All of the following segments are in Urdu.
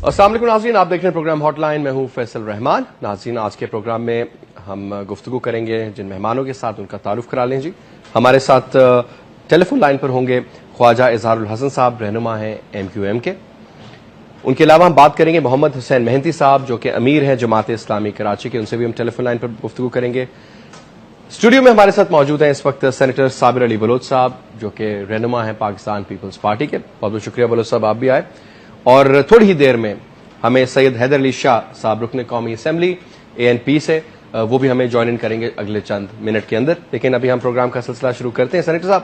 السلام علیکم ناظرین، آپ دیکھ رہے ہیں پروگرام ہاٹ لائن. میں ہوں فیصل رحمان. ناظرین، آج کے پروگرام میں ہم گفتگو کریں گے جن مہمانوں کے ساتھ ان کا تعارف کرا لیں. جی ہمارے ساتھ ٹیلی فون لائن پر ہوں گے خواجہ اظہار الحسن صاحب، رہنما ہیں MQM کے. ان کے علاوہ ہم بات کریں گے محمد حسین مہنتی صاحب جو کہ امیر ہیں جماعت اسلامی کراچی کے، ان سے بھی ہم ٹیلی فون لائن پر گفتگو کریں گے. اسٹوڈیو میں ہمارے ساتھ موجود ہیں اس وقت سینیٹر صابر علی بلوچ صاحب جو کہ رہنما ہیں پاکستان پیپلز پارٹی کے. بہت بہت شکریہ بلوچ صاحب، آپ بھی آئے. اور تھوڑی ہی دیر میں ہمیں سید حیدر علی شاہ صاحب رکن قومی اسمبلی ANP سے، وہ بھی ہمیں جوائن ان کریں گے اگلے چند منٹ کے اندر. لیکن ابھی ہم پروگرام کا سلسلہ شروع کرتے ہیں. سینیٹر صاحب،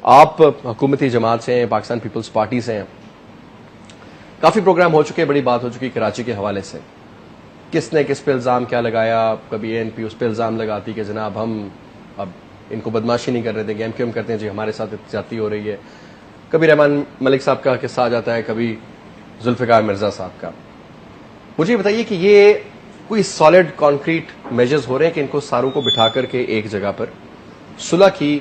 آپ حکومتی جماعت سے ہیں، پاکستان پیپلز پارٹی سے ہیں. کافی پروگرام ہو چکے، بڑی بات ہو چکی کراچی کے حوالے سے. کس نے کس پہ الزام کیا لگایا؟ کبھی ANP اس پہ الزام لگاتی کہ جناب ہم اب ان کو بدماشی نہیں کر رہے تھے، MQM کرتے ہیں جی ہمارے ساتھ زیادتی ہو رہی ہے. کبھی رحمان ملک صاحب کا قصہ آ جاتا ہے، کبھی ذوالفقار مرزا صاحب کا. مجھے یہ بتائیے کہ یہ کوئی سالڈ کانکریٹ میجرز ہو رہے ہیں کہ ان کو ساروں کو بٹھا کر کے ایک جگہ پر صلح کی،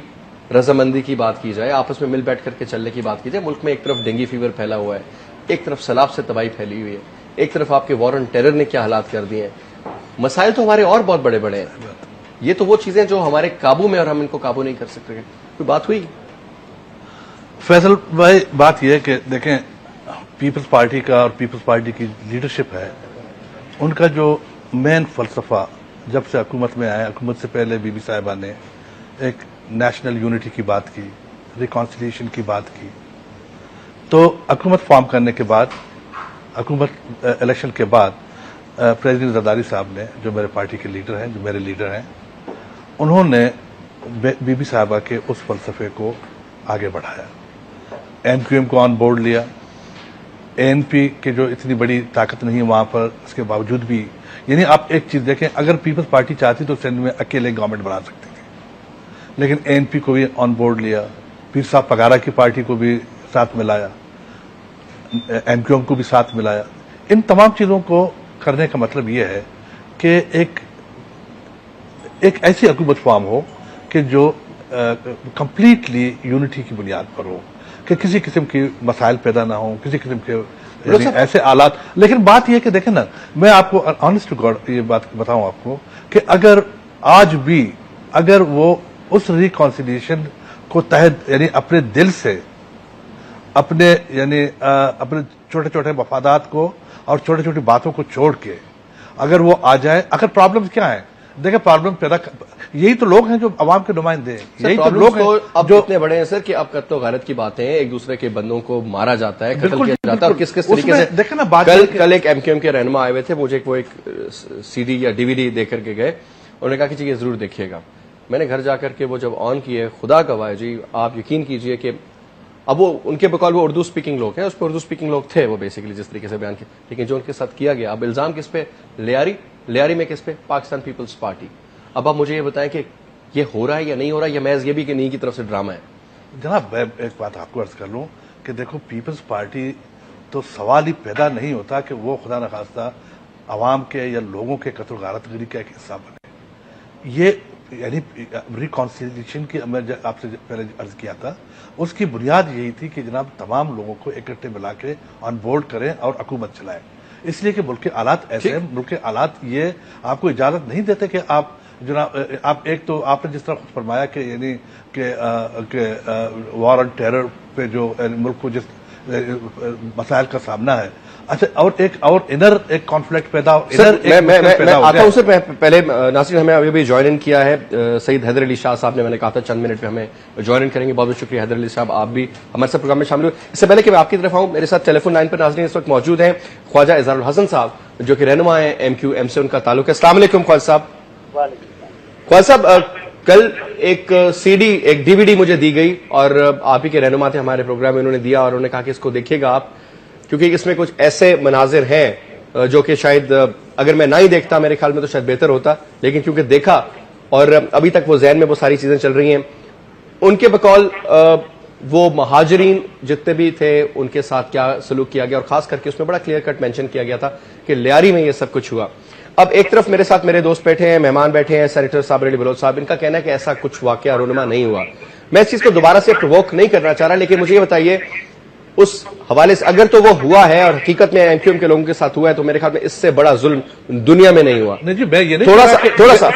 رضامندی کی بات کی جائے، آپس میں مل بیٹھ کر کے چلنے کی بات کی جائے؟ ملک میں ایک طرف ڈینگی فیور پھیلا ہوا ہے، ایک طرف سیلاب سے تباہی پھیلی ہوئی ہے، ایک طرف آپ کے وار آن ٹیرر نے کیا حالات کر دیے ہیں. مسائل تو ہمارے اور بہت بڑے بڑے ہیں. یہ تو وہ چیزیں جو ہمارے قابو میں اور ہم ان کو قابو نہیں کر سکتے. کوئی بات ہوئی؟ فیصل بھائی، بات یہ ہے کہ دیکھیں، پیپلز پارٹی کا اور پیپلز پارٹی کی لیڈرشپ ہے، ان کا جو مین فلسفہ جب سے حکومت میں آیا، حکومت سے پہلے بی بی صاحبہ نے ایک نیشنل یونٹی کی بات کی، ریکانسیلیشن کی بات کی. تو حکومت فارم کرنے کے بعد، حکومت الیکشن کے بعد، پریزیڈنٹ زرداری صاحب نے، جو میرے پارٹی کے لیڈر ہیں، جو میرے لیڈر ہیں، انہوں نے بی بی صاحبہ کے اس فلسفے کو آگے بڑھایا. MQM کو آن بورڈ لیا. ANP کے جو اتنی بڑی طاقت نہیں ہے وہاں پر، اس کے باوجود بھی، یعنی آپ ایک چیز دیکھیں، اگر پیپلز پارٹی چاہتی تو سندھ میں اکیلے گورنمنٹ بنا سکتی تھی، لیکن ANP کو بھی آن بورڈ لیا، پیر صاحب پگارا کی پارٹی کو بھی ساتھ ملایا، MQM کو بھی ساتھ ملایا. ان تمام چیزوں کو کرنے کا مطلب یہ ہے کہ ایک ایسی حکومت فارم ہو کہ جو کمپلیٹلی یونٹی کی بنیاد پر ہو، کہ کسی قسم کی مسائل پیدا نہ ہوں، کسی قسم کے ایسے آلات. لیکن بات یہ کہ دیکھیں نا، میں آپ کو آنیسٹ ٹو گاڈ یہ بات بتاؤں آپ کو کہ اگر آج بھی اگر وہ اس ریکانسیلیشن کو تحت، یعنی اپنے دل سے، اپنے یعنی اپنے چھوٹے چھوٹے مفادات کو اور چھوٹی چھوٹی باتوں کو چھوڑ کے اگر وہ آ جائے، اگر پرابلم کیا ہے دیکھیں، پرابلم پیدا یہی تو لوگ ہیں جو عوام کے نمائندے ہیں، یہی تو لوگ ہیں اب جو اتنے بڑے ہیں سر کہ اب قتل و غارت کی باتیں ہیں، ایک دوسرے کے بندوں کو مارا جاتا ہے، قتل کیا جاتا ہے. اور کس طریقے سے دیکھیں نا، بات کل ایک MQM کے رہنما آئے ہوئے تھے، مجھے وہ ایک CD یا DVD دے کر کے گئے. انہوں نے کہا کہ جی یہ ضرور دیکھیے گا. میں نے گھر جا کر کے وہ جب آن کیے، خدا گواہ ہے جی، آپ یقین کیجئے کہ اب وہ ان کے بقول وہ اردو سپیکنگ لوگ ہیں، اس پہ اردو سپیکنگ لوگ تھے وہ بیسیکلی جس طریقے سے بیان کیا، لیکن جو ان کے ساتھ کیا گیا، اب الزام کس پہ؟ لیاری میں کس پہ؟ Pakistan Peoples Party. اب آپ مجھے یہ بتائیں کہ یہ ہو رہا ہے یا نہیں ہو رہا ہے، یا محض یہ بھی کہ نہیں کی طرف سے ڈرامہ ہے؟ جناب، میں ایک بات آپ کو عرض کر لوں کہ دیکھو، پیپلز پارٹی تو سوال ہی پیدا نہیں ہوتا کہ وہ خدا نخواستہ عوام کے یا لوگوں کے قتل و غارت گری کا ایک حصہ بنے. یہ یعنی ریکانسیلیشن کی میں آپ سے پہلے عرض کیا تھا، اس کی بنیاد یہی تھی کہ جناب تمام لوگوں کو اکٹھے ملا کے آن بورڈ کریں اور حکومت چلائیں. اس لیے کہ ملک کے حالات ایسے ہیں، ملک کے حالات یہ آپ کو اجازت نہیں دیتے کہ آپ جناب، آپ ایک تو آپ نے جس طرح خود فرمایا کہ یعنی کہ وار آن ٹیرر پہ جو ملک کو جس مسائل کا سامنا ہے، اچھا، اور ایک اور انر ایک کانفلکٹ پیدا ہو. میں آتا ہوں. سے پہلے ناصرین ہمیں ابھی بھی جوائن ان کیا ہے سید حیدر علی شاہ صاحب نے. میں نے کہا تھا چند منٹ میں ہمیں جوائن ان کریں گے. بہت بہت شکریہ حیدر علی صاحب، آپ بھی ہمارے ساتھ پروگرام میں شامل ہوئے. اس سے پہلے کہ میں آپ کی طرف آؤں، میرے ساتھ ٹیلی فون لائن پر ناظرین اس وقت موجود ہیں خواجہ اظہار الحسن صاحب جو کہ رہنما ہیں MQM سے، ان کا تعلق ہے. السلام علیکم خواجہ صاحب. خواجہ صاحب، کل ایک CD ایک DVD مجھے دی گئی اور آپ ہی کے رہنما تھے ہمارے پروگرام میں، انہوں نے دیا اور انہوں نے کہا کہ اس کو دیکھیے گا آپ، کیونکہ اس میں کچھ ایسے مناظر ہیں جو کہ شاید اگر میں نہ ہی دیکھتا میرے خیال میں تو شاید بہتر ہوتا، لیکن کیونکہ دیکھا اور ابھی تک وہ ذہن میں وہ ساری چیزیں چل رہی ہیں. ان کے بقول وہ مہاجرین جتنے بھی تھے ان کے ساتھ کیا سلوک کیا گیا، اور خاص کر کے اس میں بڑا کلیئر کٹ مینشن کیا گیا تھا کہ لیاری میں یہ سب کچھ ہوا. اب ایک طرف میرے ساتھ میرے دوست بیٹھے ہیں، مہمان بیٹھے ہیں، سینیٹر صابر علی بلوچ صاحب، ان کا کہنا ہے کہ ایسا کچھ واقعہ رونما نہیں ہوا. میں اس چیز کو دوبارہ سے پرووک نہیں کرنا چاہ رہا، لیکن مجھے یہ بتائیے اس حوالے سے اگر تو وہ ہوا ہے اور حقیقت میں ایم کیو ایم کے لوگوں کے ساتھ ہوا ہے تو میرے خیال میں اس سے بڑا ظلم دنیا میں نہیں ہوا. نہیں جی میں یہ تھوڑا سا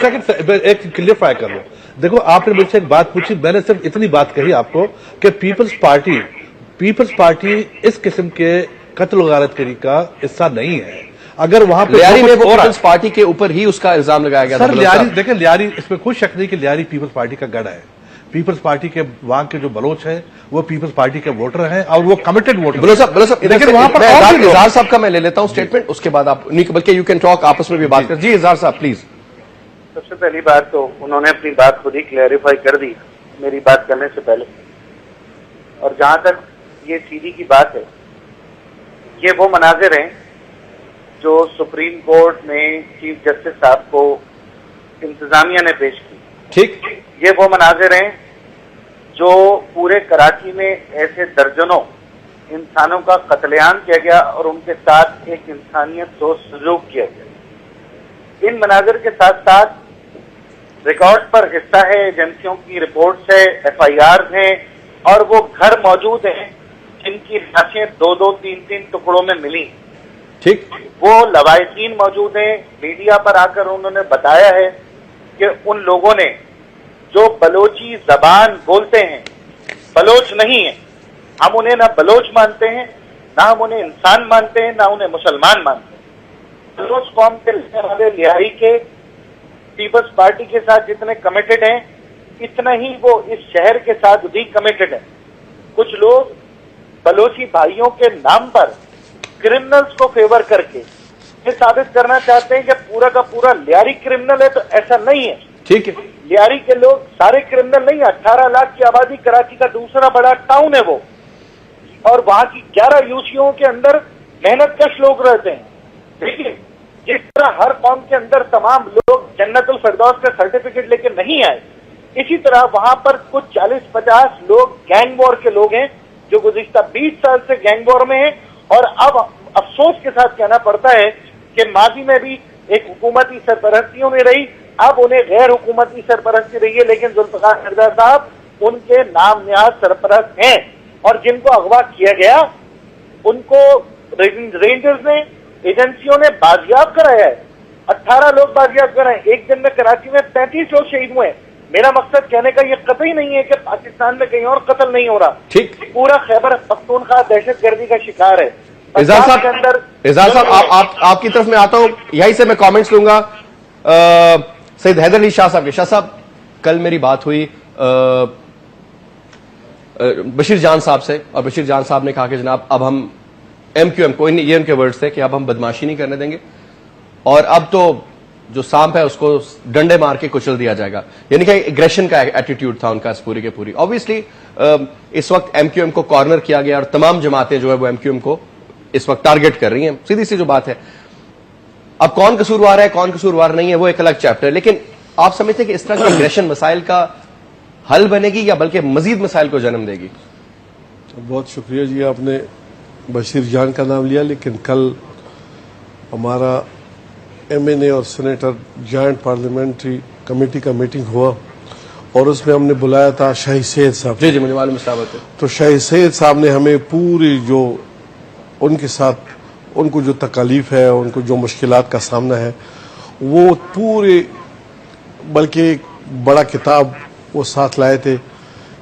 ایک کلیئرفائی کر لوں. دیکھو آپ نے مجھ سے ایک بات پوچھی, میں نے صرف اتنی بات کہی آپ کو کہ پیپلز پارٹی اس قسم کے قتل و غارت گری کا حصہ نہیں ہے. اگر وہاں پہ لیاری میں وہ پیپلز پارٹی کے اوپر ہی اس کا الزام لگایا گیا سر, لیاری دیکھیں, لیاری اس میں کوئی شک نہیں کہ لیاری پیپلز پارٹی کا گڑھ ہے. پیپلز پارٹی کے وہاں کے جو بلوچ ہیں وہ پیپلز پارٹی کے ووٹر ہیں اور وہ کمیٹڈ ووٹر. بلو صاحب لیکن وہاں پر اظہار صاحب کا میں لے لیتا ہوں اسٹیٹمنٹ, اس کے بعد آپ نہیں بلکہ یو کین ٹاک آپس میں بھی بات کر. جی اظہار صاحب پلیز. سب سے پہلی بات تو انہوں نے اپنی بات خود ہی کلیئریفائی کر دی میری بات کرنے سے پہلے. اور جہاں تک یہ سیدھی کی بات ہے, یہ وہ مناظر ہیں جو سپریم کورٹ میں چیف جسٹس صاحب کو انتظامیہ نے پیش کی. ٹھیک, یہ وہ مناظر ہیں جو پورے کراچی میں ایسے درجنوں انسانوں کا قتل عام کیا گیا اور ان کے ساتھ ایک انسانیت تو سلوک کیا گیا. ان مناظر کے ساتھ ساتھ ریکارڈ پر حصہ ہے, ایجنسیوں کی رپورٹس ہے, ایف آئی آرز ہیں, اور وہ گھر موجود ہیں جن کی لاشیں 2-3 ٹکڑوں میں ملی. ٹھیک, وہ لواحقین موجود ہیں. میڈیا پر آ کر انہوں نے بتایا ہے کہ ان لوگوں نے جو بلوچی زبان بولتے ہیں بلوچ نہیں ہیں. ہم انہیں نہ بلوچ مانتے ہیں, نہ ہم انہیں انسان مانتے ہیں, نہ انہیں مسلمان مانتے ہیں. بلوچ قوم کے رہنے والے لیاری کے پیپلز پارٹی کے ساتھ جتنے کمیٹڈ ہیں اتنا ہی وہ اس شہر کے ساتھ بھی کمیٹڈ ہیں. کچھ لوگ بلوچی بھائیوں کے نام پر کرمنلز کو فیور کر کے یہ ثابت کرنا چاہتے ہیں کہ پورا کا پورا لیاری کرمنل ہے, تو ایسا نہیں ہے. ٹھیک ہے, لیاری کے لوگ سارے کرمنل نہیں. 18 لاکھ کی آبادی کراچی کا دوسرا بڑا ٹاؤن ہے وہ, اور وہاں کی 11 یوسیوں کے اندر محنت کش لوگ رہتے ہیں. ٹھیک ہے, جس طرح ہر قوم کے اندر تمام لوگ جنت الفردوس کا سرٹیفکیٹ لے کے نہیں آئے, اسی طرح وہاں پر کچھ 40-50 لوگ گینگ وار کے لوگ ہیں جو گزشتہ 20 سال سے گینگ وار میں ہیں. اور اب افسوس کے ساتھ کہنا پڑتا ہے کہ ماضی میں بھی ایک حکومتی سرپرستیوں میں رہی, اب انہیں غیر حکومتی سرپرستی رہی ہے, لیکن ذوالفقار مرزا صاحب ان کے نام نیاز سرپرست ہیں. اور جن کو اغوا کیا گیا ان کو رینجرز نے, ایجنسیوں نے بازیاب کرایا ہے. 18 لوگ بازیاب کرائے. ایک دن میں کراچی میں 35 لوگ شہید ہوئے. میرا مقصد کہنے کا یہ قطعی نہیں ہے کہ پاکستان میں کہیں اور قتل نہیں ہو رہا. ٹھیک, پورا خیبر پختونخوا دہشت گردی کا شکار ہے. اعزاز صاحب آپ کی طرف میں آتا ہوں, یہیں سے میں کامنٹس لوں گا. سید حیدر علی شاہ صاحب کے. شاہ صاحب, کل میری بات ہوئی بشیر جان صاحب سے, اور بشیر جان صاحب نے کہا کہ جناب اب ہم ایم کیو ایم کو, یہ ان کے ورڈز تھے کہ اب ہم بدماشی نہیں کرنے دیں گے, اور اب تو جو سانپ ہے اس کو ڈنڈے مار کے کچل دیا جائے گا. یعنی کہ ایگریشن کا ایٹیٹیوڈ تھا ان کا اس پوری کے پوری. آبویسلی اس وقت ایم کیو ایم کو کارنر کیا گیا اور تمام جماعتیں جو ہے وہ ایم کیو ایم کو اس وقت ٹارگٹ کر رہی ہیں. سیدھی سی جو بات ہے, اب کون قصوروار ہے کون قصوروار نہیں ہے وہ ایک الگ چیپٹر ہے, لیکن آپ سمجھتے ہیں کہ اس طرح کی ایگریشن مسائل کا حل بنے گی یا بلکہ مزید مسائل کو جنم دے گی؟ بہت شکریہ جی, آپ نے بشیر جان کا نام لیا, لیکن کل ہمارا ایم این اے اور سینیٹر جوائنٹ پارلیمنٹری کمیٹی کا میٹنگ ہوا اور اس میں ہم نے بلایا تھا شاہی سید صاحب. جی مجھے معلوم ہے. تو شاہی سید صاحب نے ہمیں پوری جو ان کے ساتھ ان کو جو تکالیف ہے, ان کو جو مشکلات کا سامنا ہے, وہ پورے بلکہ ایک بڑا کتاب وہ ساتھ لائے تھے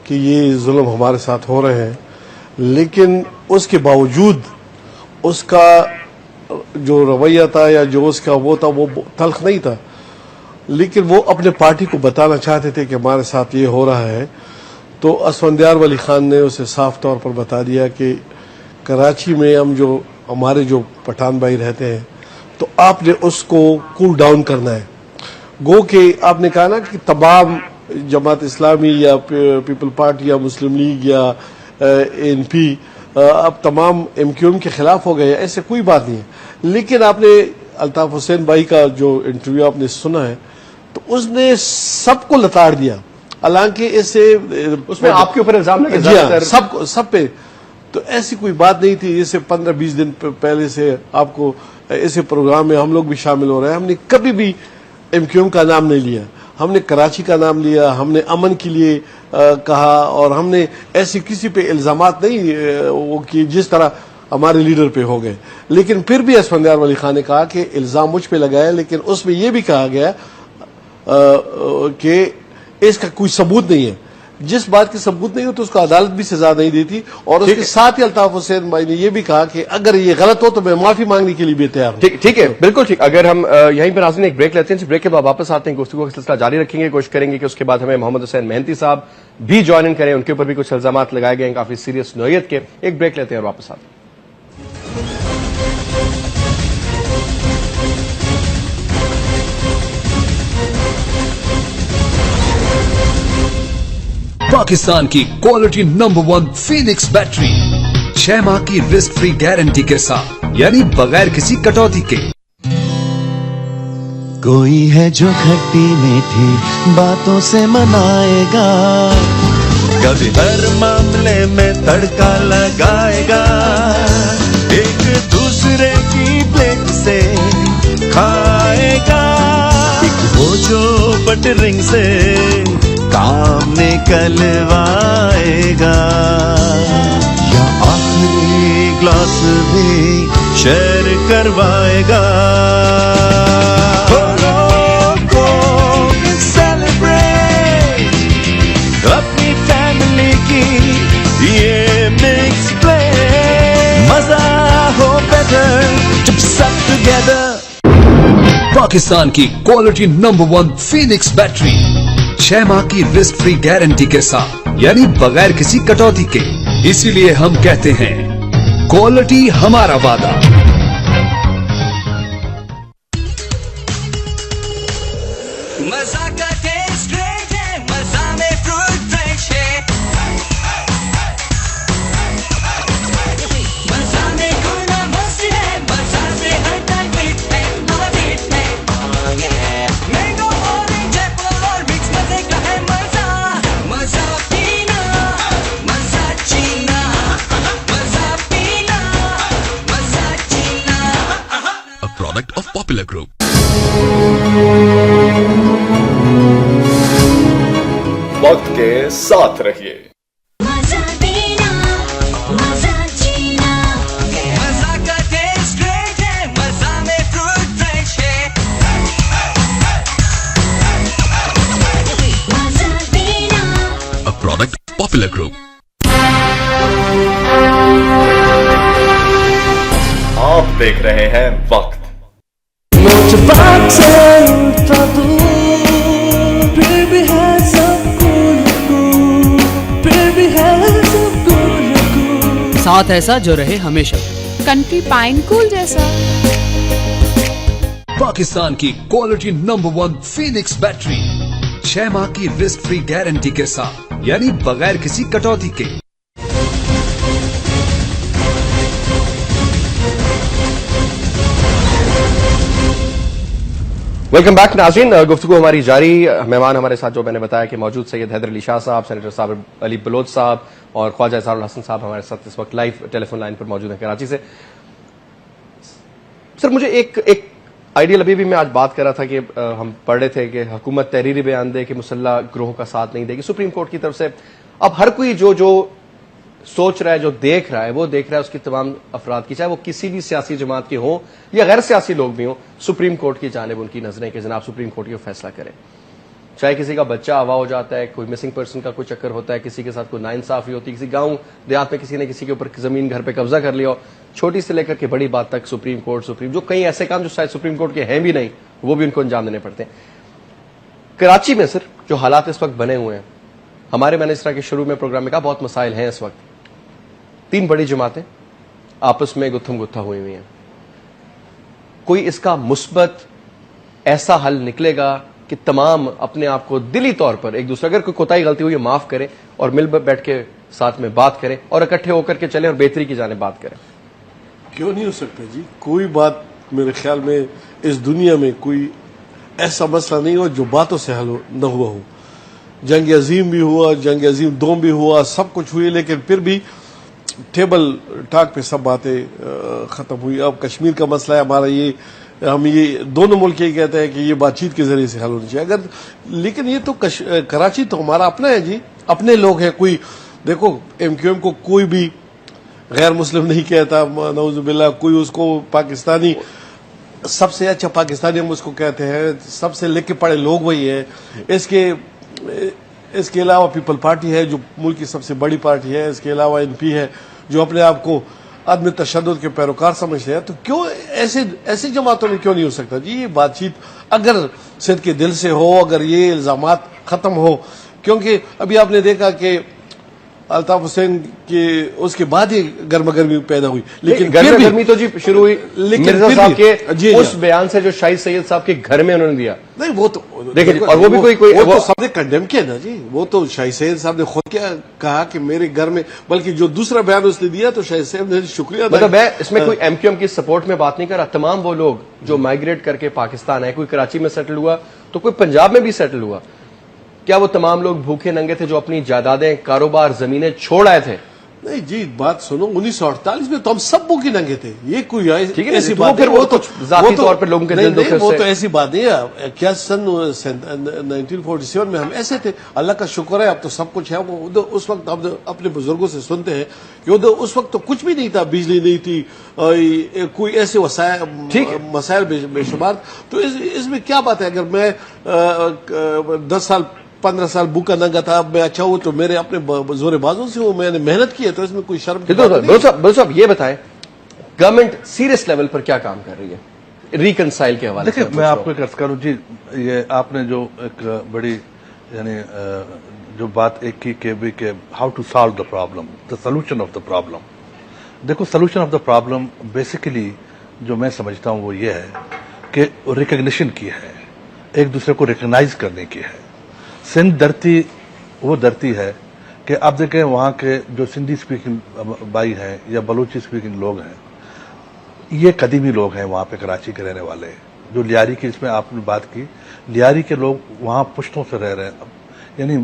کہ یہ ظلم ہمارے ساتھ ہو رہے ہیں, لیکن اس کے باوجود اس کا جو رویہ تھا یا جو اس کا وہ تھا وہ تلخ نہیں تھا, لیکن وہ اپنے پارٹی کو بتانا چاہتے تھے کہ ہمارے ساتھ یہ ہو رہا ہے. تو اسفندیار ولی خان نے اسے صاف طور پر بتا دیا کہ کراچی میں ہمارے جو پٹھان بھائی رہتے ہیں تو آپ نے اس کو کول ڈاؤن کرنا ہے. گو کہ آپ نے کہا نا کہ تمام جماعت اسلامی یا پیپل پارٹی یا مسلم لیگ یا این پی اب تمام ایم کیو ایم کے خلاف ہو گئے, ایسے کوئی بات نہیں ہے. لیکن آپ نے الطاف حسین بھائی کا جو انٹرویو آپ نے سنا ہے تو اس نے سب کو لتاڑ دیا, حالانکہ اس میں آپ کے اوپر الزام ہے جی ہاں سب پہ. تو ایسی کوئی بات نہیں تھی. جیسے 15-20 دن پہلے سے آپ کو ایسے پروگرام میں ہم لوگ بھی شامل ہو رہے ہیں, ہم نے کبھی بھی ایم کیو ایم کا نام نہیں لیا. ہم نے کراچی کا نام لیا, ہم نے امن کے لیے کہا, اور ہم نے ایسی کسی پہ الزامات نہیں وہ کی جس طرح ہمارے لیڈر پہ ہو گئے. لیکن پھر بھی اسفندیار ولی خان نے کہا کہ الزام مجھ پہ لگایا, لیکن اس میں یہ بھی کہا گیا کہ اس کا کوئی ثبوت نہیں ہے. جس بات کی ثبوت نہیں ہو تو اس کو عدالت بھی سزا نہیں دیتی. اور اس کے ساتھ ہی الطاف حسین بھائی نے یہ بھی کہا کہ اگر یہ غلط ہو تو میں معافی مانگنے کے لیے بھی تیار ہوں. ٹھیک ہے, بالکل ٹھیک. اگر ہم یہیں پر ناظرین ایک بریک لیتے ہیں, بریک کے بعد واپس آتے ہیں, گفتگو کا سلسلہ جاری رکھیں گے. کوشش کریں گے کہ اس کے بعد ہمیں محمد حسین مہنتی صاحب بھی جوائن کریں, ان کے اوپر بھی کچھ الزامات لگائے گئے ہیں کافی سیریس نوعیت کے. ایک بریک لیتے ہیں اور واپس آتے ہیں. پاکستان کی کوالٹی نمبر 1 فینکس بیٹری 6 ماہ کی رسک فری گارنٹی کے ساتھ, یعنی بغیر کسی کٹوتی کے. کوئی ہے جو کھٹی میٹھی باتوں سے منائے گا, کبھی ہر معاملے میں تڑکا لگائے گا, ایک دوسرے کی پلیٹ سے کھائے گا, ایک وہ جو بٹرنگ سے کام نکلوائے گا, یا آخری گلاس بھی شیئر کروائے گا. سیلیبریٹ اپنی فیملی کی یہ مکس پلے, مزہ ہو بیٹر جب سب ٹوگیدر. پاکستان کی کوالٹی نمبر 1 فینکس بیٹری 6 ماہ کی رسک فری گارنٹی کے ساتھ, یعنی بغیر کسی کٹوتی کے. اسی لیے ہم کہتے ہیں کوالٹی ہمارا وعدہ. مزہ کا ٹیسٹ ریٹ ہے, مزہ میں فروٹ فریش ہے, مزہ میں گونا مست ہے, مزہ سے ہر ٹائم فٹ ہے, ہوا فٹ ہے, مینگو اورنج ایپل اور مکس مزے کا ہے مزہ, مزہ پینا, مزہ چینا, مزہ پینا, مزہ چینا. A product of Popular Group. وقت کے ساتھ رہیے. مزہ پینا, مزہ چینا, مزہ کا ٹیسٹ ریٹ ہے, مزہ میں فروٹ فریش ہے, مزہ پینا. A product of Popular Group. آپ دیکھ رہے ہیں وقت. ساتھ ایسا جو رہے ہمیشہ, کنٹری پائن کول جیسا. پاکستان کی کوالٹی نمبر 1 فینکس بیٹری 6 ماہ کی رسک فری گارنٹی کے ساتھ, یعنی بغیر کسی کٹوتی کے. ویلکم بیک ناظرین, گفتگو ہماری جاری. مہمان ہمارے ساتھ جو میں نے بتایا کہ موجود سید حیدر علی شاہ صاحب, سینیٹر صاحب علی بلوچ صاحب اور خواجہ اظہار الحسن صاحب ہمارے ساتھ اس وقت لائیو ٹیلی فون لائن پر موجود ہیں کراچی سے. سر مجھے ایک آئیڈیل, ابھی بھی میں آج بات کر رہا تھا کہ ہم پڑھ رہے تھے کہ حکومت تحریری بیان دے کہ مسلح گروہوں کا ساتھ نہیں دے گی سپریم کورٹ کی طرف سے. اب ہر کوئی جو سوچ رہا ہے, جو دیکھ رہا ہے, وہ دیکھ رہا ہے اس کی تمام افراد کی, چاہے وہ کسی بھی سیاسی جماعت کے ہوں یا غیر سیاسی لوگ بھی ہوں, سپریم کورٹ کی جانب ان کی نظریں کہ جناب سپریم کورٹ یہ فیصلہ کرے. چاہے کسی کا بچہ اغوا ہو جاتا ہے, کوئی مسنگ پرسن کا کوئی چکر ہوتا ہے, کسی کے ساتھ کوئی ناانصافی ہوتی ہے, کسی گاؤں دیہات میں کسی نے کسی کے اوپر زمین گھر پہ قبضہ کر لیا ہو, چھوٹی سے لے کر کے بڑی بات تک سپریم جو کئی ایسے کام جو شاید سپریم کورٹ کے ہیں بھی نہیں, وہ بھی ان کو انجام دینے پڑتے ہیں. کراچی میں سر جو حالات اس وقت بنے ہوئے ہیں, ہمارے میں نے اس طرح کے شروع میں پروگرام میں کہا بہت مسائل ہیں اس وقت. 3 بڑی جماعتیں آپس میں گتھم گتھا ہوئی ہوئی ہیں. کوئی اس کا مثبت ایسا حل نکلے گا کہ تمام اپنے آپ کو دلی طور پر ایک دوسرے, اگر کوئی کوتاہی غلطی ہوئی ہے معاف کرے اور مل بیٹھ کے ساتھ میں بات کریں اور اکٹھے ہو کر کے چلیں اور بہتری کی جانب بات کریں؟ کیوں نہیں ہو سکتا جی؟ کوئی بات میرے خیال میں اس دنیا میں کوئی ایسا مسئلہ نہیں ہو جو باتوں سے حل نہ ہوا ہو. جنگ عظیم بھی ہوا, جنگ عظیم 2 بھی ہوا, سب کچھ ہوئی, لیکن پھر بھی ٹیبل ٹاک پہ سب باتیں ختم ہوئی. اب کشمیر کا مسئلہ ہے ہمارا, یہ ہم یہ دونوں ملک یہ کہتے ہیں کہ یہ بات چیت کے ذریعے سے حل ہونی چاہیے. اگر لیکن یہ تو کراچی تو ہمارا اپنا ہے جی, اپنے لوگ ہیں. کوئی دیکھو ایم کیو ایم کو کوئی بھی غیر مسلم نہیں کہتا, نعوذ باللہ. کوئی اس کو پاکستانی, سب سے اچھا پاکستانی ہم اس کو کہتے ہیں, سب سے لکھ کے پڑھے لوگ وہی ہیں. اس کے علاوہ پیپل پارٹی ہے جو ملک کی سب سے بڑی پارٹی ہے. اس کے علاوہ این پی ہے جو اپنے آپ کو عدم تشدد کے پیروکار سمجھتے ہیں. تو کیوں ایسی جماعتوں میں کیوں نہیں ہو سکتا جی یہ بات چیت, اگر سندھ کے دل سے ہو, اگر یہ الزامات ختم ہو. کیونکہ ابھی آپ نے دیکھا کہ الطاف حسین کے اس کے بعد ہی گرما گرمی پیدا ہوئی, لیکن گرما گرمی تو جی شروع ہوئی مرزا صاحب کے جی اس بیان سے جو شاہد سید صاحب کے گھر میں انہوں نے دیا. نہیں وہ تو دیکھیں, اور وہ بھی کوئی وہ تو سب نے کنڈیم کیا نا جی. وہ تو شاہد سید صاحب نے خود کیا کہا کہ میرے گھر میں, بلکہ جو دوسرا بیان اس نے دیا تو شاہد صاحب نے شکریہ ادا مطلب میں اس میں کوئی ایم کیو ایم کی سپورٹ میں بات نہیں کر رہا. تمام وہ لوگ جو مائگریٹ کر کے پاکستان آئے, کوئی کراچی میں سیٹل ہوا تو کوئی پنجاب میں بھی سیٹل ہوا, کیا وہ تمام لوگ بھوکے ننگے تھے جو اپنی جائیدادیں, کاروبار, زمینیں چھوڑ آئے تھے؟ نہیں جی بات سنو, 1948 میں تو ہم سب بھوکے ننگے تھے. یہ کوئی ایسی تو بات پھر نہیں. وہ تو ذاتی طور پر لوگوں کے دل دکھے وہ تو ایسی بات نہیں ہے. کیا سن 1947 میں ہم ایسے تھے؟ اللہ کا شکر ہے اب تو سب کچھ ہے. اس وقت ہم اپنے بزرگوں سے سنتے ہیں کہ اس وقت تو کچھ بھی نہیں تھا, بجلی نہیں تھی, کوئی ایسے مسائل بے شمار. تو اس میں کیا بات ہے؟ اگر میں 10 سال 15 سال بھوکا ننگا تھا, اب میں اچھا ہوں تو میرے اپنے زور بازوں سے ہوں, میں نے محنت کی ہے, تو اس میں کوئی شرم کی بات نہیں. بلو صاحب یہ بتائیں گورنمنٹ سیریس لیول پر کیا کام کر رہی ہے ریکنسائل کے حوالے سے؟ دیکھیں میں آپ کو ایک عرض کروں جی, یہ آپ نے جو ایک بڑی یعنی جو بات ایک کی کہ how to solve the problem, the solution of the problem. دیکھو solution of the problem basically جو میں سمجھتا ہوں وہ یہ ہے کہ ریکگنیشن کی ہے, ایک دوسرے کو ریکگنائز کرنے کی ہے. سندھ دھرتی وہ دھرتی ہے کہ آپ دیکھیں وہاں کے جو سندھی اسپیکنگ بھائی ہیں یا بلوچی اسپیکنگ لوگ ہیں, یہ قدیمی لوگ ہیں وہاں پہ کراچی کے رہنے والے. جو لیاری کی اس میں آپ نے بات کی, لیاری کے لوگ وہاں پشتوں سے رہ رہے ہیں, یعنی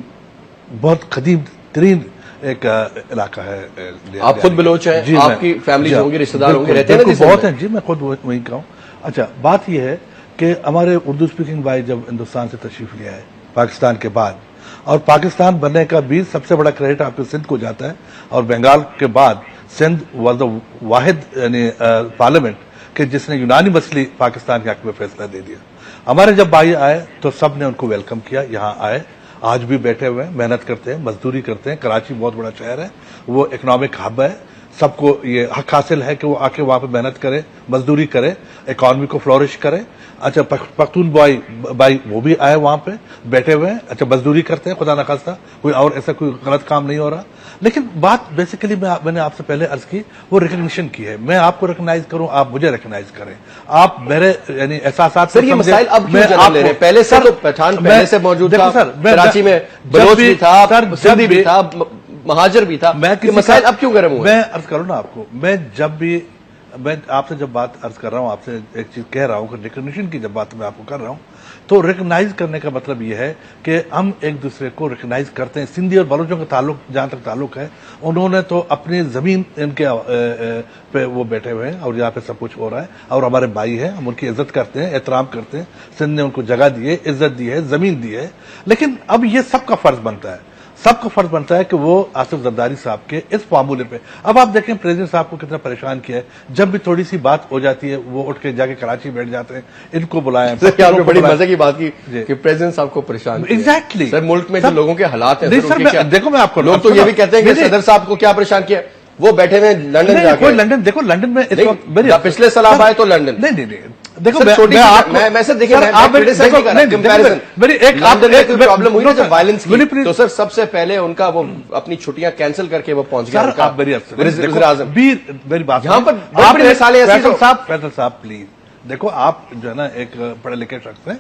بہت قدیم ترین ایک علاقہ ہے. آپ خود بلوچ ہیں, جی, آپ کی فیملی ہوں گی, رشتہ دار ہوں گے, رہتے ہیں بہت ہیں جی, میں خود وہیں کا ہوں. اچھا بات یہ ہے کہ ہمارے اردو اسپیکنگ بھائی جب ہندوستان سے تشریف لیا ہے پاکستان کے بعد, اور پاکستان بننے کا بھی سب سے بڑا کریڈٹ آپ کے سندھ کو جاتا ہے, اور بنگال کے بعد سندھ واز دا واحد یعنی پارلیمنٹ کہ جس نے یونانی مسئلے پاکستان کے حق میں فیصلہ دے دیا. ہمارے جب بھائی آئے تو سب نے ان کو ویلکم کیا, یہاں آئے, آج بھی بیٹھے ہوئے ہیں, محنت کرتے ہیں, مزدوری کرتے ہیں. کراچی بہت بڑا شہر ہے, وہ اکنامک ہب ہے, سب کو یہ حق حاصل ہے کہ وہ آ کے وہاں پہ محنت کرے, مزدوری کرے, اکانومی کو فلورش کرے. اچھا پختون بھائی وہ بھی آئے وہاں پہ بیٹھے ہوئے ہیں, اچھا مزدوری کرتے ہیں, خدا نخواستہ کوئی اور ایسا کوئی غلط کام نہیں ہو رہا. لیکن بات بیسیکلی میں نے آپ سے پہلے عرض کی وہ ریکگنیشن کی ہے. میں آپ کو ریکگنائز کروں, آپ مجھے ریکگنائز کریں, آپ میرے یعنی احساسات. سر یہ مسائل اب کیوں جنم لے رہے ہیں؟ پہلے سے تو پٹھان پہلے سے موجود تھا, کراچی میں بلوچ بھی تھا, سندھی بھی تھا, مہاجر بھی تھا. مسائل اب کیوں گرم ہوئے؟ میں عرض کروں نا آپ کو, میں آپ سے جب بات عرض کر رہا ہوں, آپ سے ایک چیز کہہ رہا ہوں کہ ریکگنیشن کی جب بات میں آپ کو کر رہا ہوں, تو ریکگنائز کرنے کا مطلب یہ ہے کہ ہم ایک دوسرے کو ریکگنائز کرتے ہیں. سندھی اور بلوچوں کا تعلق جہاں تک تعلق ہے, انہوں نے تو اپنی زمین ان کے پہ وہ بیٹھے ہوئے ہیں اور یہاں پہ سب کچھ ہو رہا ہے, اور ہمارے بھائی ہیں, ہم ان کی عزت کرتے ہیں, احترام کرتے ہیں. سندھ نے ان کو جگہ دی ہے, عزت دی ہے, زمین دی ہے. لیکن اب یہ سب کا فرض بنتا ہے, سب کا فرض بنتا ہے کہ وہ آصف زرداری صاحب کے اس معاملے پہ. اب آپ دیکھیں پریزیڈنٹ صاحب کو کتنا پریشان کیا ہے, جب بھی تھوڑی سی بات ہو جاتی ہے وہ اٹھ کے جا کے کراچی بیٹھ جاتے ہیں, ان کو بلائیں. بڑی مزے کی بات کی کہ پریزیڈنٹ صاحب کو پریشان. ایگزیکٹلی سر ملک میں جو لوگوں کے حالات ہیں, دیکھو میں آپ کو, لوگ تو یہ بھی کہتے ہیں کہ صدر صاحب کو کیا پریشان کیا, وہ بیٹھے ہوئے لندن جا کے. لندن دیکھو, لندن میں پچھلے سال آپ آئے تو لندن. نہیں دیکھو تو سر سب سے پہلے ان کا وہ اپنی چھٹیاں کینسل کر کے وہ پہنچ گیا. میری بات یہاں پر فیصل صاحب پلیز دیکھو, آپ جو ہے نا ایک پڑھے لکھے شخص ہیں,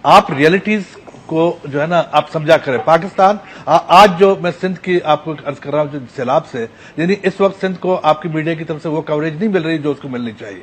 آپ ریئلٹیز کو جو ہے نا آپ سمجھا کریں. پاکستان آج جو میں سندھ کی آپ کو عرض کر رہا ہوں, جو سیلاب سے, یعنی اس وقت سندھ کو آپ کی میڈیا کی طرف سے وہ کوریج نہیں مل رہی جو اس کو ملنی چاہیے.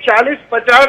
40-50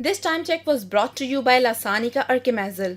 This time check was brought to you by Lasanica Archimazole.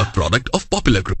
A product of Popular Group।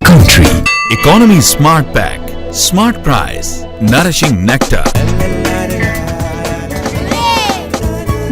Country Economy Smart Pack, Smart Price, Nourishing Nectar।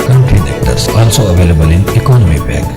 Country Nectars also available in economy pack।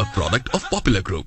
A product of Popular Group।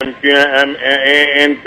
ANP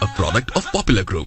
A product of Popular Group.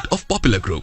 product of Popular Group.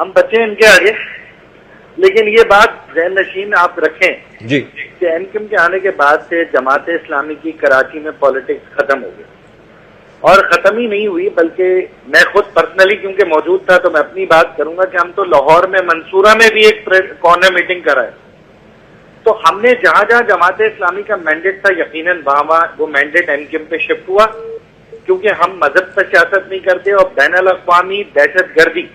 ہم بچے ان کے آگے، لیکن یہ بات ذہن نشین آپ رکھیں جی کہ این کیم کے آنے کے بعد سے جماعت اسلامی کی کراچی میں پالیٹکس ختم ہو گئی، اور ختم ہی نہیں ہوئی بلکہ میں خود پرسنلی کیونکہ موجود تھا تو میں اپنی بات کروں گا کہ ہم تو لاہور میں منصورہ میں بھی ایک کارنر میٹنگ کرائے، تو ہم نے جہاں جہاں جماعت اسلامی کا مینڈیٹ تھا یقیناً وہاں وہ مینڈیٹ این کیم پہ شفٹ ہوا، کیونکہ ہم مذہب پر سیاست نہیں کرتے، اور بین الاقوامی دہشت گردی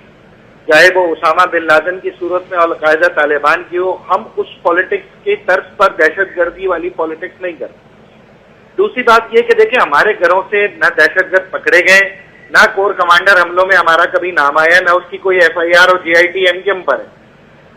چاہے وہ اسامہ بن لادن کی صورت میں القاعدہ طالبان کی ہو، ہم اس پالیٹکس کے طرز پر دہشت گردی والی پالیٹکس نہیں کرتے۔ دوسری بات یہ کہ دیکھیں ہمارے گھروں سے نہ دہشت گرد پکڑے گئے، نہ کور کمانڈر حملوں میں ہمارا کبھی نام آیا، نہ اس کی کوئی ایف آئی آر اور جی آئی ٹی ایم کیم پر ہے۔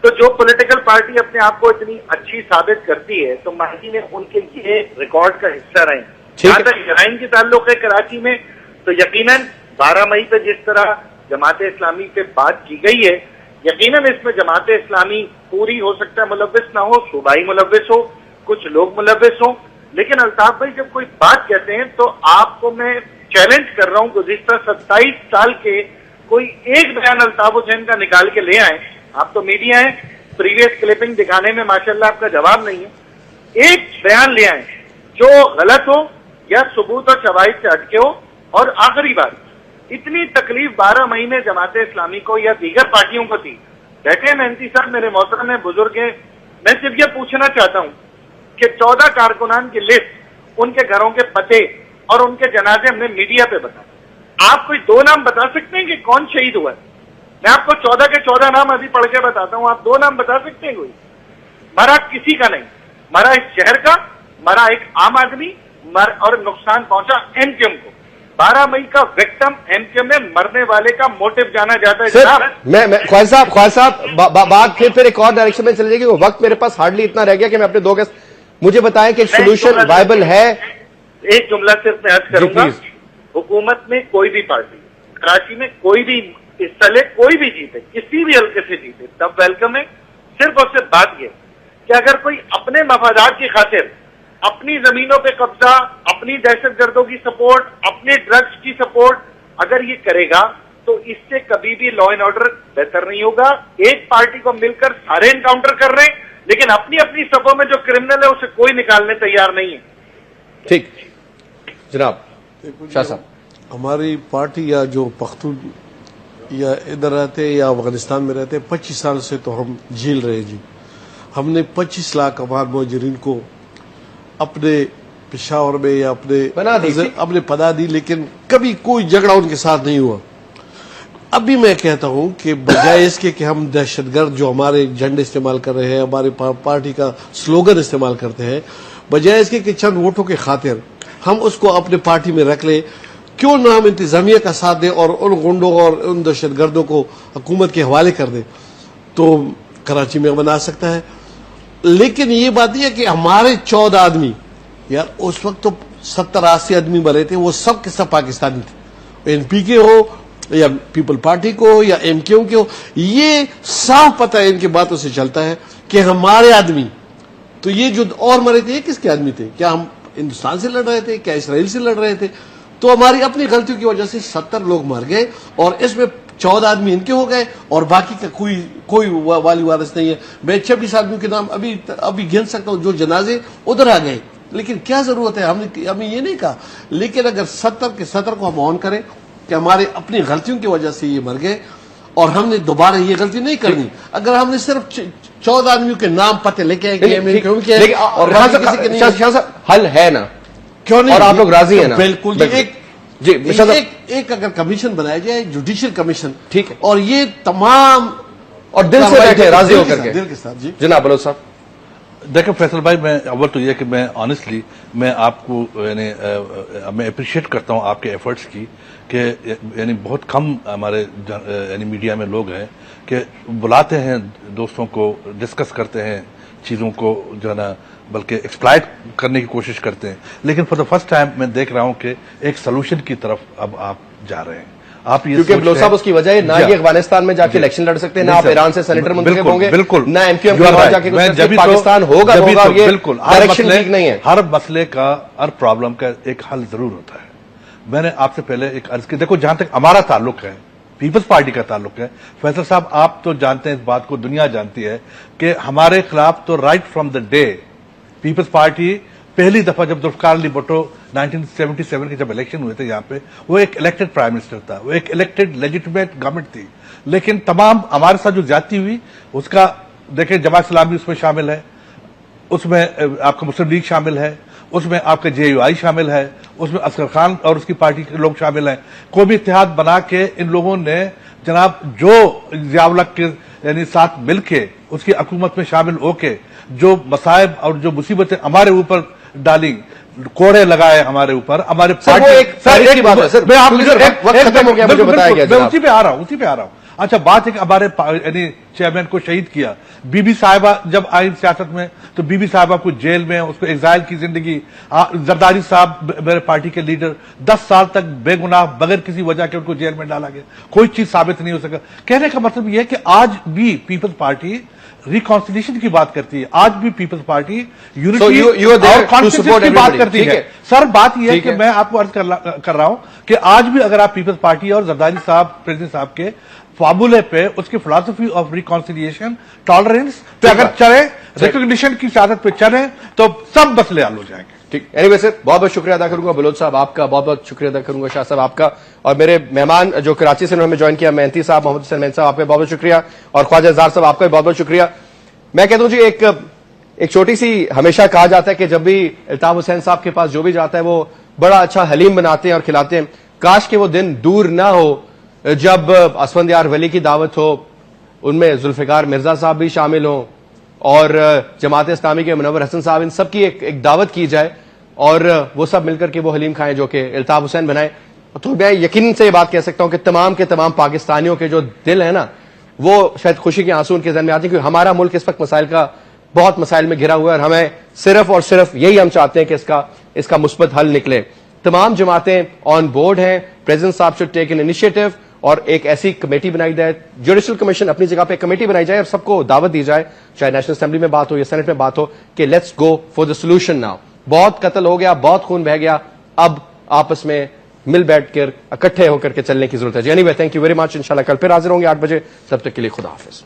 تو جو پولیٹیکل پارٹی اپنے آپ کو اتنی اچھی ثابت کرتی ہے تو مہدی نے ان کے یہ ریکارڈ کا حصہ رہے ہیں۔ جہاں تک جرائم کی تعلق ہے کراچی میں تو یقیناً 12 مئی پہ جس طرح جماعت اسلامی پہ بات کی گئی ہے، یقیناً اس میں جماعت اسلامی پوری ہو سکتا ہے ملوث نہ ہو، صوبائی ملوث ہو، کچھ لوگ ملوث ہوں، لیکن الطاف بھائی جب کوئی بات کہتے ہیں تو آپ کو میں چیلنج کر رہا ہوں گزشتہ 27 سال کے کوئی ایک بیان الطاف حسین کا نکال کے لے آئیں، آپ تو میڈیا ہیں، پریویس کلپنگ دکھانے میں ماشاءاللہ آپ کا جواب نہیں ہے، ایک بیان لے آئیں جو غلط ہو یا ثبوت اور شواہد سے ہٹ کے ہو۔ اور آخری بات، اتنی تکلیف 12 مئی میں جماعت اسلامی کو یا دیگر پارٹیوں کو تھی، بیٹھے مہنتی صاحب میرے محترم بزرگ ہیں، میں صرف یہ پوچھنا چاہتا ہوں کہ 14 کارکنان کی لسٹ، ان کے گھروں کے پتے اور ان کے جنازے ہم نے میڈیا پہ بتایا، آپ کوئی 2 نام بتا سکتے ہیں کہ کون شہید ہوا ہے؟ میں آپ کو 14 کے 14 نام ابھی پڑھ کے بتاتا ہوں، آپ 2 نام بتا سکتے ہیں کوئی؟ مرا کسی کا نہیں، مرا اس شہر کا، مرا ایک عام آدمی، اور نقصان پہنچا این کیم کو۔ 12 مئی کا وکٹم این کیم میں مرنے والے کا موٹو جانا جاتا ہے جناب۔ میں خواجہ صاحب بات پھر ایک اور ڈائریکشن میں چلے جائے گی، وقت میرے پاس ہارڈلی اتنا رہ گیا کہ میں اپنے 2 گیسٹ، مجھے بتائیں کہ سولوشن وائبل ہے؟ ایک جملہ صرف میں عرض کروں گا، حکومت میں کوئی بھی پارٹی کراچی میں کوئی بھی حصہ لے، کوئی بھی جیتے، کسی بھی حلقے سے جیتے، تب ویلکم ہے۔ صرف اور صرف بات یہ کہ اگر کوئی اپنے مفادات کی خاطر اپنی زمینوں پہ قبضہ، اپنی دہشت گردوں کی سپورٹ، اپنے ڈرگز کی سپورٹ اگر یہ کرے گا تو اس سے کبھی بھی لا اینڈ آرڈر بہتر نہیں ہوگا۔ ایک پارٹی کو مل کر سارے انکاؤنٹر کر رہے ہیں، لیکن اپنی اپنی صفوں میں جو کرمنل ہے اسے کوئی نکالنے تیار نہیں ہے۔ ٹھیک جناب شاہ صاحب، ہماری پارٹی یا جو پختون یا ادھر رہتے یا افغانستان میں رہتے 25 سال سے تو ہم جھیل رہے جی۔ ہم نے 25 لاکھ افغان مہاجرین کو اپنے پشاور میں یا اپنے پناہ دی، لیکن کبھی کوئی جھگڑا ان کے ساتھ نہیں ہوا۔ ابھی میں کہتا ہوں کہ بجائے اس کے کہ ہم دہشت گرد جو ہمارے جھنڈے استعمال کر رہے ہیں، ہمارے پارٹی کا سلوگن استعمال کرتے ہیں، بجائے اس کے کہ چند ووٹوں کے خاطر ہم اس کو اپنے پارٹی میں رکھ لیں، کیوں نہ ہم انتظامیہ کا ساتھ دیں اور ان گنڈوں اور ان دہشت گردوں کو حکومت کے حوالے کر دیں تو کراچی میں امن آ سکتا ہے۔ لیکن یہ بات یہ ہے کہ ہمارے 14 آدمی، یار اس وقت تو 70-80 آدمی مرے تھے، وہ سب کے سب پاکستانی تھے، این پی کے ہو یا پیپل پارٹی کو ہو یا ایم کیو کے ہو، یہ صاف پتہ ہے ان کی باتوں سے چلتا ہے کہ ہمارے آدمی تو یہ جو اور مرے تھے یہ کس کے آدمی تھے؟ کیا ہم ہندوستان سے لڑ رہے تھے؟ کیا اسرائیل سے لڑ رہے تھے؟ تو ہماری اپنی غلطیوں کی وجہ سے 70 لوگ مر گئے اور اس میں 14 آدمی ان کے ہو گئے اور باقی کا کوئی والی وارث نہیں ہے۔ میں 26 آدمیوں کے نام ابھی گن سکتا ہوں جو جنازے ادھر آ گئے، لیکن کیا ضرورت ہے؟ ہمیں یہ نہیں کہا، لیکن اگر 70 کے 70 کو ہم آن کریں کہ ہمارے اپنی غلطیوں کی وجہ سے یہ مر گئے اور ہم نے دوبارہ یہ غلطی نہیں کرنی، اگر ہم نے صرف 14 آدمیوں کے نام پتے لے کے اور حل ہے نا، کیوں نہیں؟ اور آپ لوگ راضی ہیں نا؟ بالکل ایک اگر کمیشن بنایا جائے، جوڈیشل کمیشن، ٹھیک ہے، اور یہ تمام اور دل سے بیٹھے راضی ہو کر کے دل کے ساتھ۔ جی جناب بلوچ صاحب، دیکھیں فیصل بھائی، میں اول تو یہ کہ میں آنیسٹلی میں آپ کو یعنی میں اپریشیٹ کرتا ہوں آپ کے ایفرٹس کی کہ یعنی بہت کم ہمارے یعنی میڈیا میں لوگ ہیں کہ بلاتے ہیں دوستوں کو، ڈسکس کرتے ہیں چیزوں کو جو ہے نا، بلکہ ایکسپلائٹ کرنے کی کوشش کرتے ہیں، لیکن فار دا فرسٹ ٹائم میں دیکھ رہا ہوں کہ ایک سلوشن کی طرف اب آپ جا رہے ہیں۔ آپ یہ کیونکہ بلوچ صاحب اس کی وجہ ہے نہ یہ افغانستان میں جا کے الیکشن لڑ سکتے ہیں، نہ آپ ایران سے سینیٹر منتخب ہوں گے، بالکل نہ ایم کیو ایم کے جا کے پاکستان ہوگا، بالکل ڈائریکشن ٹھیک نہیں ہے۔ ہر مسئلے کا، ہر پرابلم کا ایک حل ضرور ہوتا ہے۔ میں نے آپ سے پہلے ایک عرض کی، دیکھو جہاں تک ہمارا تعلق ہے، پیپلز پارٹی کا تعلق ہے، فیصل صاحب آپ تو جانتے ہیں اس بات کو، دنیا جانتی ہے کہ ہمارے خلاف تو right from the day Peoples Party پہلی دفعہ جب ذوالفقار علی بھٹو 1977 کے جب الیکشن ہوئے تھے یہاں پہ، وہ ایک الیکٹڈ پرائم منسٹر تھا، وہ ایک الیکٹڈ لیجیٹمیٹ گورنمنٹ تھی، لیکن تمام ہمارے ساتھ جو زیادتی ہوئی اس کا دیکھیں جماعت اسلامی اس میں شامل ہے، اس میں آپ کا مسلم لیگ شامل ہے، اس میں آپ کا JUI شامل ہے، اس میں اصغر خان اور اس کی پارٹی کے لوگ شامل ہیں، قومی اتحاد بنا کے ان لوگوں نے جناب جو ضیاء الحق کے یعنی ساتھ مل کے اس کی حکومت میں شامل ہو کے جو مصائب اور جو مصیبتیں ہمارے اوپر ڈالی، کوڑے لگائے ہمارے اوپر، ہمارے میں اسی پہ آ رہا ہوں. اچھا بات ہے کہ ہمارے یعنی چیئرمین کو شہید کیا، بی بی صاحبہ جب آئی سیاست میں تو بی بی صاحبہ کو جیل میں، اس کو ایگزائل کی زندگی، زرداری صاحب میرے پارٹی کے لیڈر 10 سال تک بے گناہ بغیر کسی وجہ کے ان کو جیل میں ڈالا گیا، کوئی چیز ثابت نہیں ہو سکا. کہنے کا مطلب یہ ہے کہ آج بھی پیپلز پارٹی ریکانسیلیشن کی بات کرتی ہے، آج بھی پیپلز پارٹی یونٹی اور کانسٹیٹیوشن کی بات کرتی ہے. سر بات یہ ہے کہ میں آپ کو عرض کر رہا ہوں کہ آج بھی اگر آپ پیپلز پارٹی اور زرداری صاحب پریزیڈنٹ صاحب کے فارمولے پہ، اس کی فلاسفی آف ریکانسیلیشن ٹالرنس پہ اگر چلے، ریکگنیشن کی سیاست پہ چلے تو سب مسئلے حل ہو جائیں گے. ٹھیک. اینی وے سر بہت بہت شکریہ ادا کروں گا بلوچ صاحب آپ کا، بہت بہت شکریہ ادا کروں گا شاہ صاحب آپ کا، اور میرے مہمان جو کراچی سے انہوں نے جوائن کیا مہنتی صاحب، محمد حسین مہنتی صاحب آپ کا بہت بہت شکریہ، اور خواجہ اظہار صاحب آپ کا بھی بہت بہت شکریہ. میں کہتا ہوں جی ایک چھوٹی سی ہمیشہ کہا جاتا ہے کہ جب بھی الطاف حسین صاحب کے پاس جو بھی جاتا ہے وہ بڑا اچھا حلیم بناتے ہیں اور کھلاتے ہیں. کاش کہ وہ دن دور نہ ہو جب اسفندیار ولی کی دعوت ہو، ان میں ذوالفقار مرزا صاحب بھی شامل ہوں اور جماعت اسلامی کے منور حسن صاحب، ان سب کی ایک دعوت کی جائے اور وہ سب مل کر کے وہ حلیم کھائیں جو کہ الطاف حسین بنائے. تو میں یقین سے یہ بات کہہ سکتا ہوں کہ تمام کے تمام پاکستانیوں کے جو دل ہے نا وہ شاید خوشی کے آنسو ان کے ذہن میں آتے ہیں، کیونکہ ہمارا ملک اس وقت بہت مسائل میں گھرا ہوا ہے، اور ہمیں صرف اور صرف یہی ہم چاہتے ہیں کہ اس کا مثبت حل نکلے. تمام جماعتیں آن بورڈ ہیں، پریزیڈنٹ صاحب شوڈ ٹیک این انیشیٹو اور ایک ایسی کمیٹی بنائی جائے، جوڈیشل کمیشن اپنی جگہ پہ کمیٹی بنائی جائے اور سب کو دعوت دی جائے، چاہے نیشنل اسمبلی میں بات ہو یا سینٹ میں بات ہو، کہ let's go for the solution now. بہت قتل ہو گیا، بہت خون بہہ گیا، اب آپس میں مل بیٹھ کر اکٹھے ہو کر کے چلنے کی ضرورت ہے. Any way thank you very much. انشاءاللہ کل پھر حاضر ہوں گے 8 بجے، تب تک کے لیے خدا حافظ.